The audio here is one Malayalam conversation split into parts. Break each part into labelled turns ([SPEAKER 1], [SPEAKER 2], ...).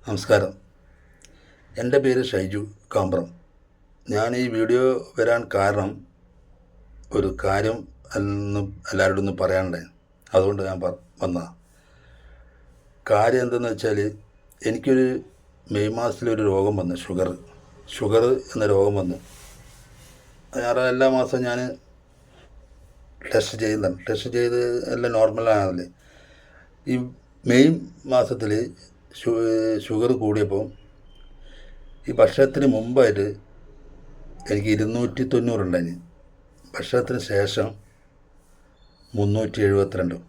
[SPEAKER 1] നമസ്കാരം. എൻ്റെ പേര് ഷൈജു കാമ്പ്രം. ഞാൻ ഈ വീഡിയോ വരാൻ കാരണം ഒരു കാര്യം എല്ലാവരോടും ഒന്ന് പറയാനുണ്ടായി. അതുകൊണ്ട് ഞാൻ വന്നതാണ്. കാര്യം എന്തെന്ന് വെച്ചാൽ, എനിക്കൊരു മെയ് മാസത്തിലൊരു രോഗം വന്നു. ഷുഗർ എന്ന രോഗം വന്നു. എല്ലാ മാസവും ഞാൻ ടെസ്റ്റ് ചെയ്ത് എല്ലാം നോർമലാണല്ലേ. ഈ മെയ് മാസത്തിൽ ഷുഗർ കൂടിയപ്പോൾ ഈ ഭക്ഷണത്തിന് മുമ്പായിട്ട് എനിക്ക് 290 ഉണ്ടായി. ഭക്ഷണത്തിന് ശേഷം 372.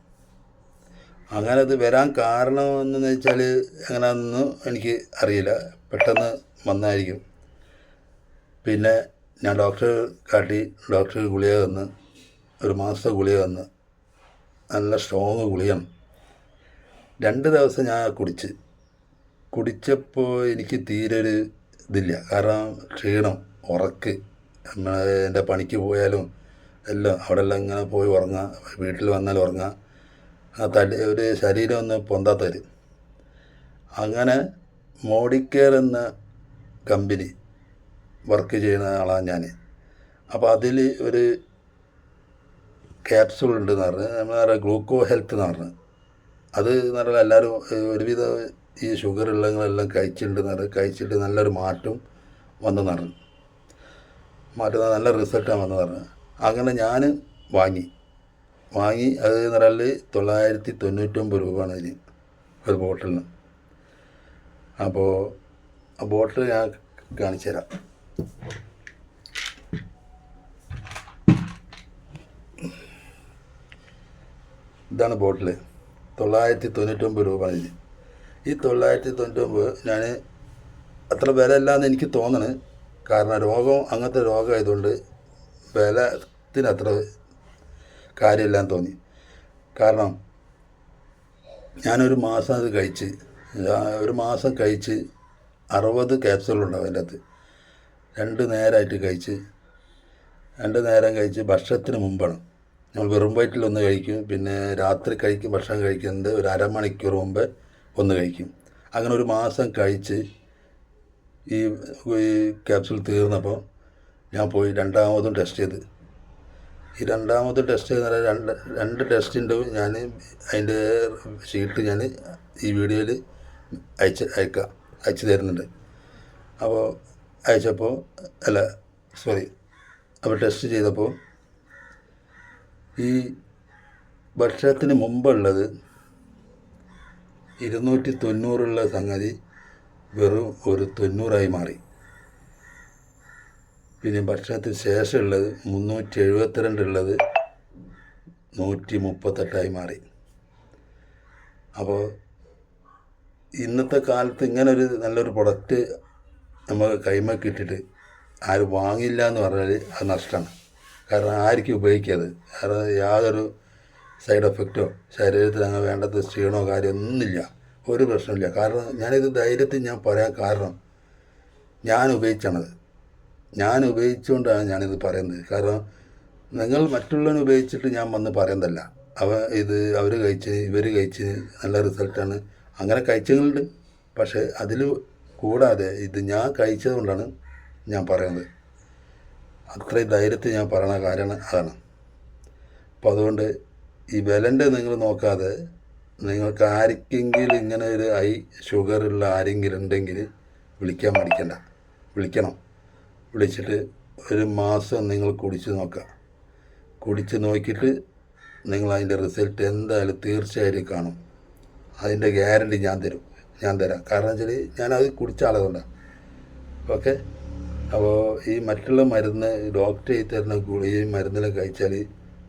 [SPEAKER 1] അങ്ങനെ അത് വരാൻ കാരണം എന്ന് വെച്ചാൽ എങ്ങനെയാണെന്ന് എനിക്ക് അറിയില്ല. പെട്ടെന്ന് വന്നായിരിക്കും. പിന്നെ ഞാൻ ഡോക്ടറെ കാട്ടി. ഡോക്ടർ ഗുളിക തന്ന്, ഒരു മാസത്തെ ഗുളിക തന്ന്. നല്ല സ്ട്രോങ് ഗുളികയാണ്. 2 ദിവസം ഞാൻ കുടിച്ചപ്പോൾ എനിക്ക് തീരെ ഒരു ഇതില്ല. കാരണം ക്ഷീണം, ഉറക്ക്, എൻ്റെ പണിക്ക് പോയാലും എല്ലാം അവിടെ എല്ലാം ഇങ്ങനെ പോയി ഉറങ്ങുക, വീട്ടിൽ വന്നാൽ ഉറങ്ങുക, ഒരു ശരീരം ഒന്ന് പൊന്താത്തവർ. അങ്ങനെ മോഡിക്കെയർ എന്ന കമ്പനി വർക്ക് ചെയ്യുന്ന ആളാണ് ഞാൻ. അപ്പോൾ അതിൽ ഒരു ക്യാപ്സൂൾ ഉണ്ടെന്ന് പറഞ്ഞ്, നമ്മൾ ഗ്ലൂക്കോ ഹെൽത്ത് എന്ന് പറഞ്ഞ്, അത് എന്ന് പറഞ്ഞാൽ എല്ലാവരും ഒരുവിധം ഈ ഷുഗർ ഉള്ളവങ്ങളെല്ലാം കഴിച്ചിട്ട് നല്ലൊരു മാറ്റം വന്നെന്ന് പറഞ്ഞു. നല്ല റിസൾട്ടാണ് വന്നെന്ന് പറഞ്ഞു. അങ്ങനെ ഞാൻ വാങ്ങി. അത് എന്ന് പറഞ്ഞാൽ 999 രൂപയാണ് അതിന് ഒരു ബോട്ടിലിന്. അപ്പോൾ ആ ബോട്ടിൽ ഞാൻ കാണിച്ചു തരാം. ഇതാണ് ബോട്ടിൽ. 999 രൂപ ഇതിന്. ഈ 999 ഞാൻ അത്ര വില ഇല്ലാന്ന് എനിക്ക് തോന്നണ്. കാരണം അങ്ങനത്തെ രോഗമായതുകൊണ്ട് വിലത്തിന് അത്ര കാര്യമില്ലാന്ന് തോന്നി. കാരണം ഞാനൊരു മാസം അത് കഴിച്ച് 60 ക്യാപ്സൂളുണ്ടാവും അതിൻ്റെ അകത്ത്. 2 നേരമായിട്ട് കഴിച്ച്. 2 നേരം കഴിച്ച് ഭക്ഷണത്തിന് മുമ്പാണ്. നമ്മൾ വെറും വയറ്റിലൊന്ന് കഴിക്കും, പിന്നെ രാത്രി ഭക്ഷണം കഴിക്കുന്നത് ഒരു അരമണിക്കൂർ മുമ്പ് ഒന്ന് കഴിക്കും. അങ്ങനെ ഒരു മാസം കഴിച്ച് ഈ ക്യാപ്സൂൾ തീർന്നപ്പോൾ ഞാൻ പോയി രണ്ടാമതും ടെസ്റ്റ് ചെയ്ത്. ഈ രണ്ടാമത് ടെസ്റ്റ് ചെയ്ത് രണ്ട് ടെസ്റ്റിൻ്റെ ഞാൻ അതിൻ്റെ ഷീറ്റ് ഞാൻ ഈ വീഡിയോയിൽ അയച്ചു തരുന്നുണ്ട്. അപ്പോൾ അപ്പോൾ ടെസ്റ്റ് ചെയ്തപ്പോൾ ഈ ഭക്ഷണത്തിന് മുമ്പുള്ളത് 290 സംഗതി വെറും ഒരു 90 മാറി. പിന്നെ ഭക്ഷണത്തിന് ശേഷമുള്ളത് 372 ഉള്ളത് 138 മാറി. അപ്പോൾ ഇന്നത്തെ കാലത്ത് ഇങ്ങനൊരു നല്ലൊരു പ്രൊഡക്റ്റ് നമുക്ക് കൈമക്ക് ഇട്ടിട്ട് ആരും വാങ്ങില്ല എന്ന് പറഞ്ഞാൽ അത് നഷ്ടമാണ്. കാരണം ആർക്കും ഉപയോഗിക്കാതെ, കാരണം യാതൊരു സൈഡ് എഫക്റ്റോ ശരീരത്തിൽ അങ്ങനെ വേണ്ടത് ക്ഷീണോ കാര്യമൊന്നുമില്ല, ഒരു പ്രശ്നമില്ല. കാരണം ഞാനിത് ധൈര്യത്തിൽ ഞാൻ പറയാൻ കാരണം ഞാൻ ഉപയോഗിച്ചുകൊണ്ടാണ് ഞാനിത് പറയുന്നത്. കാരണം നിങ്ങൾ മറ്റുള്ളവനെ ഉപയോഗിച്ചിട്ട് ഞാൻ വന്ന് പറയുന്നതല്ല. അവർ ഇവർ കഴിച്ച് നല്ല റിസൾട്ടാണ്, അങ്ങനെ കഴിച്ചങ്ങളുണ്ട്. പക്ഷേ അതിൽ കൂടാതെ ഇത് ഞാൻ കഴിച്ചത് കൊണ്ടാണ് ഞാൻ പറയുന്നത്. അത്രയും ധൈര്യത്തിൽ ഞാൻ പറയുന്ന കാര്യമാണ് അതാണ്. അപ്പോൾ അതുകൊണ്ട് ഈ വിലൻ്റെ നിങ്ങൾ നോക്കാതെ, നിങ്ങൾക്ക് ആർക്കെങ്കിലും ഇങ്ങനെ ഒരു ഷുഗറുള്ള ആരെങ്കിലും ഉണ്ടെങ്കിൽ വിളിക്കണം. വിളിച്ചിട്ട് ഒരു മാസം നിങ്ങൾ കുടിച്ച് നോക്കിയിട്ട് നിങ്ങൾ അതിൻ്റെ റിസൾട്ട് എന്തായാലും തീർച്ചയായിട്ടും കാണും. അതിൻ്റെ ഗ്യാരണ്ടി ഞാൻ തരാം. കാരണം വെച്ചാൽ ഞാനത് കുടിച്ച ആളതുകൊണ്ടാണ്. ഓക്കെ. അപ്പോൾ ഈ മറ്റുള്ള മരുന്ന് ഡോക്ടർ തരുന്ന ഗുളികയും മരുന്നെല്ലാം കഴിച്ചാൽ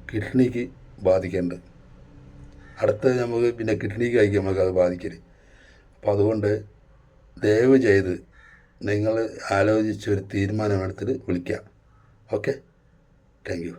[SPEAKER 1] കിഡ്നിക്ക് ബാധിക്കുന്നുണ്ട്. അടുത്തത് നമുക്ക് പിന്നെ കിഡ്നിക്ക് കഴിക്കാൻ നമുക്കത് ബാധിക്കരുത്. അപ്പോൾ അതുകൊണ്ട് ദയവ് ചെയ്ത് നിങ്ങൾ ആലോചിച്ചൊരു തീരുമാനമെടുത്തിട്ട് വിളിക്കാം. Okay, thank you.